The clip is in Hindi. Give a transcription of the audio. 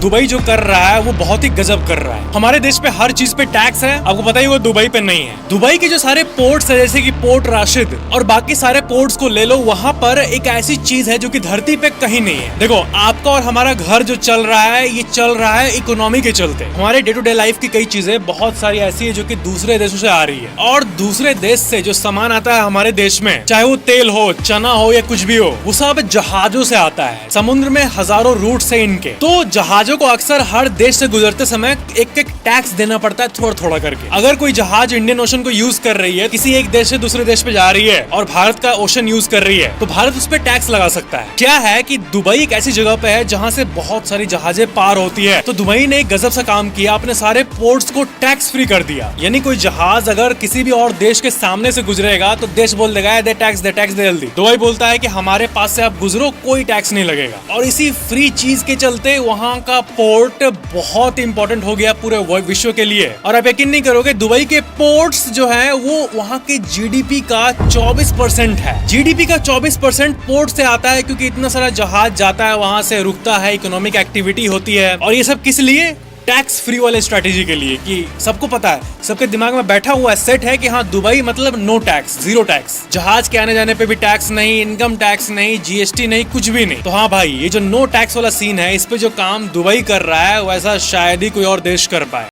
दुबई जो कर रहा है वो बहुत ही गजब कर रहा है। हमारे देश पे हर चीज पे टैक्स है, आपको पता ही वो दुबई पे नहीं है। दुबई के जो सारे पोर्ट्स है जैसे कि पोर्ट राशिद और बाकी सारे पोर्ट्स को ले लो, वहाँ पर एक ऐसी चीज है जो कि धरती पे कहीं नहीं है। देखो, आपका और हमारा घर जो चल रहा है, ये चल रहा है इकोनॉमी के चलते। हमारे डे टू डे लाइफ की कई चीजें बहुत सारी ऐसी है जो कि दूसरे देशों से आ रही है, और दूसरे देश से जो सामान आता है हमारे देश में, चाहे वो तेल हो, चना हो या कुछ भी हो, वो सब जहाजों से आता है। समुद्र में हजारों रूट है इनके, तो जहाजों को अक्सर हर देश से गुजरते समय एक एक टैक्स देना पड़ता है, थोड़ा थोड़ा करके। अगर कोई जहाज इंडियन ओशन को यूज कर रही है, किसी एक देश से दूसरे देश पे जा रही है और भारत का ओशन यूज कर रही है, तो भारत उस पर टैक्स लगा सकता है। क्या है कि दुबई एक ऐसी जगह पे है जहाँ से बहुत सारी जहाजें पार होती है, तो दुबई ने एक गजब सा काम किया, अपने सारे पोर्ट्स को टैक्स फ्री कर दिया। यानी कोई जहाज अगर किसी भी और देश के सामने से गुजरेगा तो देश बोल देगा दे टैक्स दे जल्दी। दुबई बोलता है कि हमारे पास से आप गुजरो, कोई टैक्स नहीं लगेगा। और इसी फ्री चीज के चलते वहाँ का पोर्ट बहुत इंपॉर्टेंट हो गया पूरे विश्व के लिए। और आप यकीन नहीं करोगे, दुबई के पोर्ट्स जो है वो वहाँ के जीडीपी का 24% है। जीडीपी का 24% पोर्ट से आता है, क्योंकि इतना सारा जहाज जाता है, वहां से रुकता है, इकोनॉमिक एक्टिविटी होती है। और ये सब किस लिए? टैक्स फ्री वाले स्ट्रेटेजी के लिए, कि सबको पता है, सबके दिमाग में बैठा हुआ सेट है कि हाँ दुबई मतलब नो टैक्स, जीरो टैक्स। जहाज के आने जाने पे भी टैक्स नहीं, इनकम टैक्स नहीं, जीएसटी नहीं, कुछ भी नहीं। तो हाँ भाई, ये जो नो टैक्स वाला सीन है, इस पे जो काम दुबई कर रहा है वैसा शायद ही कोई और देश कर पाए।